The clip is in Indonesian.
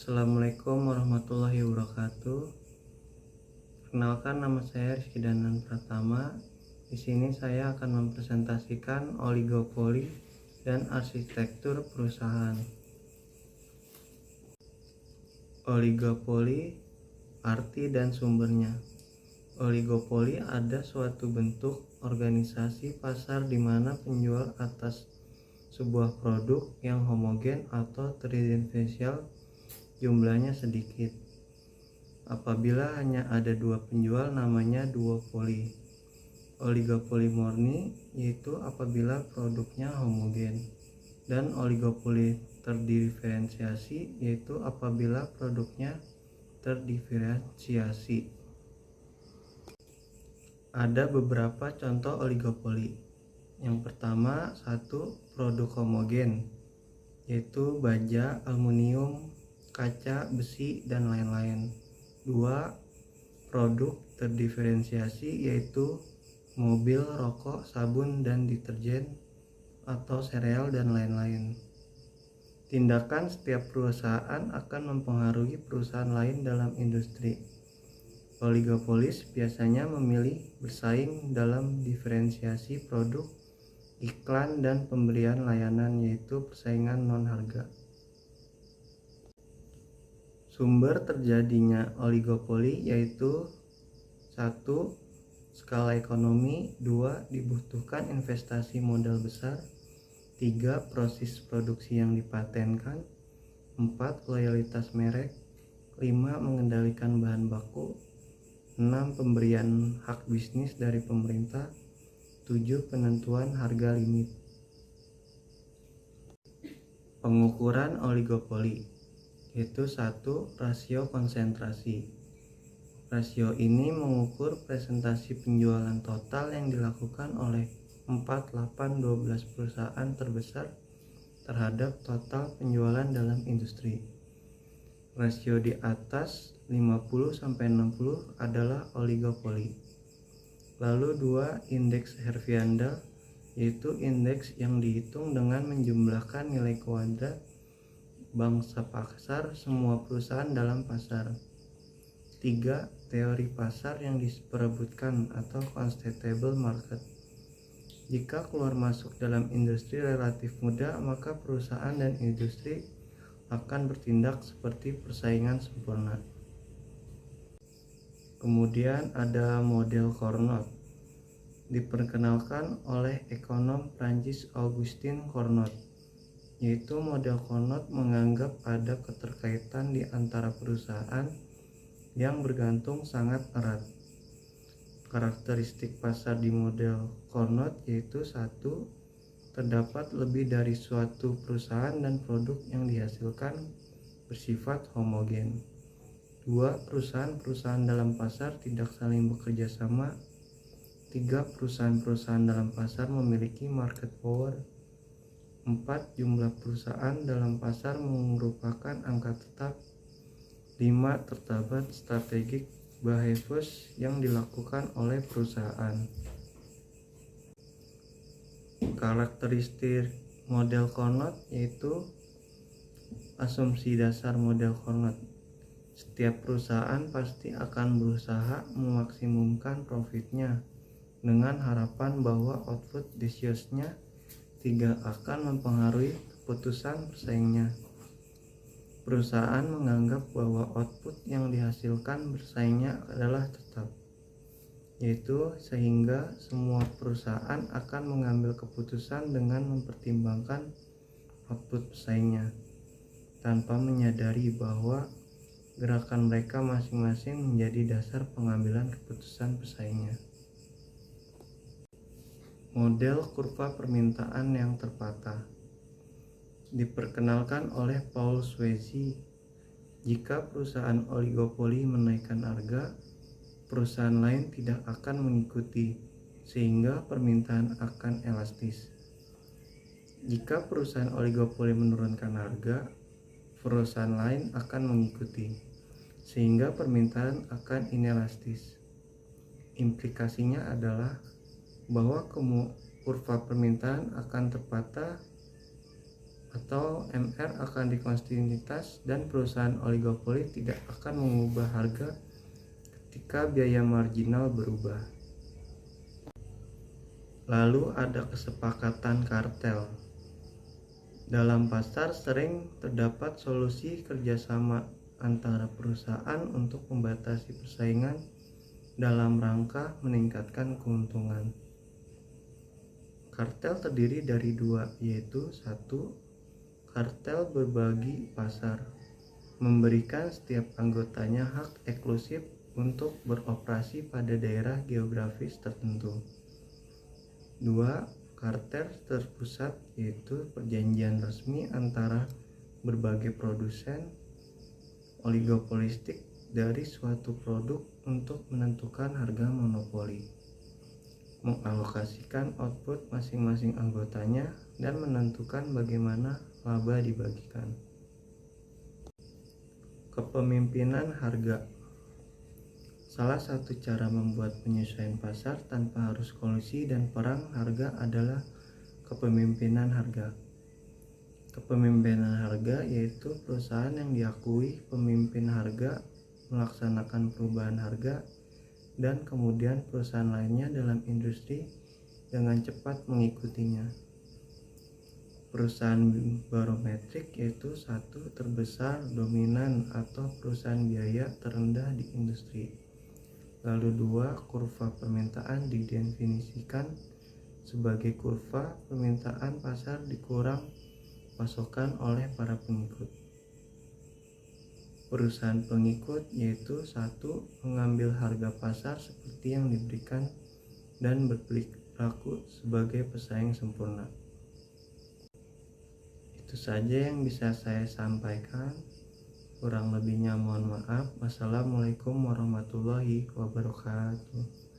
Assalamualaikum warahmatullahi wabarakatuh. Perkenalkan, nama saya Rizky Danan Pratama. Di sini saya akan mempresentasikan oligopoli dan arsitektur perusahaan. Oligopoli, arti dan sumbernya. Oligopoli ada suatu bentuk organisasi pasar di mana penjual atas sebuah produk yang homogen atau terdiferensial jumlahnya sedikit. Apabila hanya ada dua penjual, namanya duopoli. Oligopoli murni yaitu apabila produknya homogen, dan oligopoli terdiferensiasi yaitu apabila produknya terdiferensiasi. Ada beberapa contoh oligopoli. Yang pertama, satu, produk homogen, yaitu baja, aluminium, kaca, besi, dan lain-lain. 2. Produk terdiferensiasi, yaitu mobil, rokok, sabun, dan deterjen atau sereal, dan lain-lain. Tindakan setiap perusahaan akan mempengaruhi perusahaan lain dalam industri. Oligopolis biasanya memilih bersaing dalam diferensiasi produk, iklan, dan pemberian layanan, yaitu persaingan non-harga. Sumber terjadinya oligopoli yaitu 1. Skala ekonomi. 2. Dibutuhkan investasi modal besar. 3. Proses produksi yang dipatenkan. 4. Loyalitas merek. 5. Mengendalikan bahan baku. 6. Pemberian hak bisnis dari pemerintah. 7. Penentuan harga limit. Pengukuran oligopoli yaitu 1. Rasio konsentrasi. Rasio ini mengukur presentasi penjualan total yang dilakukan oleh 4, 8, 12 perusahaan terbesar terhadap total penjualan dalam industri. Rasio di atas 50-60 adalah oligopoli. Lalu 2. Indeks Herfindahl, yaitu indeks yang dihitung dengan menjumlahkan nilai kuadrat bangsa pasar semua perusahaan dalam pasar. 3. Teori pasar yang diperebutkan atau constatable market. Jika keluar masuk dalam industri relatif mudah, maka perusahaan dan industri akan bertindak seperti persaingan sempurna. Kemudian ada model Carnot, diperkenalkan oleh ekonom Prancis Auguste Carnot, yaitu model Carnot menganggap ada keterkaitan di antara perusahaan yang bergantung sangat erat. Karakteristik pasar di model Carnot yaitu 1. Terdapat lebih dari suatu perusahaan dan produk yang dihasilkan bersifat homogen. 2. Perusahaan-perusahaan dalam pasar tidak saling bekerja sama. 3. Perusahaan-perusahaan dalam pasar memiliki market power. 4. Jumlah perusahaan dalam pasar merupakan angka tetap. 5. Terdapat strategic behaviors yang dilakukan oleh perusahaan. Karakteristik model Carnot yaitu asumsi dasar model Carnot. Setiap perusahaan pasti akan berusaha memaksimumkan profitnya dengan harapan bahwa output decisions-nya tidak akan mempengaruhi keputusan pesaingnya. Perusahaan menganggap bahwa output yang dihasilkan bersaingnya adalah tetap, yaitu sehingga semua perusahaan akan mengambil keputusan dengan mempertimbangkan output pesaingnya, tanpa menyadari bahwa gerakan mereka masing-masing menjadi dasar pengambilan keputusan pesaingnya. Model kurva permintaan yang terpatah diperkenalkan oleh Paul Swayze. Jika perusahaan oligopoli menaikkan harga, perusahaan lain tidak akan mengikuti, sehingga permintaan akan elastis. Jika perusahaan oligopoli menurunkan harga, perusahaan lain akan mengikuti, sehingga permintaan akan inelastis. Implikasinya adalah bahwa kurva permintaan akan terpatah atau MR akan dikontinuitas dan perusahaan oligopoli tidak akan mengubah harga ketika biaya marginal berubah. Lalu ada kesepakatan kartel. Dalam pasar sering terdapat solusi kerjasama antara perusahaan untuk membatasi persaingan dalam rangka meningkatkan keuntungan. Kartel terdiri dari dua, yaitu satu, kartel berbagi pasar, memberikan setiap anggotanya hak eksklusif untuk beroperasi pada daerah geografis tertentu. Dua, kartel terpusat, yaitu perjanjian resmi antara berbagai produsen oligopolistik dari suatu produk untuk menentukan harga monopoli, mengalokasikan output masing-masing anggotanya, dan menentukan bagaimana laba dibagikan. Kepemimpinan harga. Salah satu cara membuat penyesuaian pasar tanpa harus kolusi dan perang harga adalah kepemimpinan harga. Kepemimpinan harga yaitu perusahaan yang diakui pemimpin harga melaksanakan perubahan harga, dan kemudian perusahaan lainnya dalam industri dengan cepat mengikutinya. Perusahaan barometrik yaitu satu, terbesar, dominan, atau perusahaan biaya terendah di industri. Lalu dua, kurva permintaan didefinisikan sebagai kurva permintaan pasar dikurang pasokan oleh para pengikut. Perusahaan pengikut yaitu satu, mengambil harga pasar seperti yang diberikan dan berperilaku sebagai pesaing sempurna. Itu saja yang bisa saya sampaikan. Kurang lebihnya mohon maaf. Wassalamualaikum warahmatullahi wabarakatuh.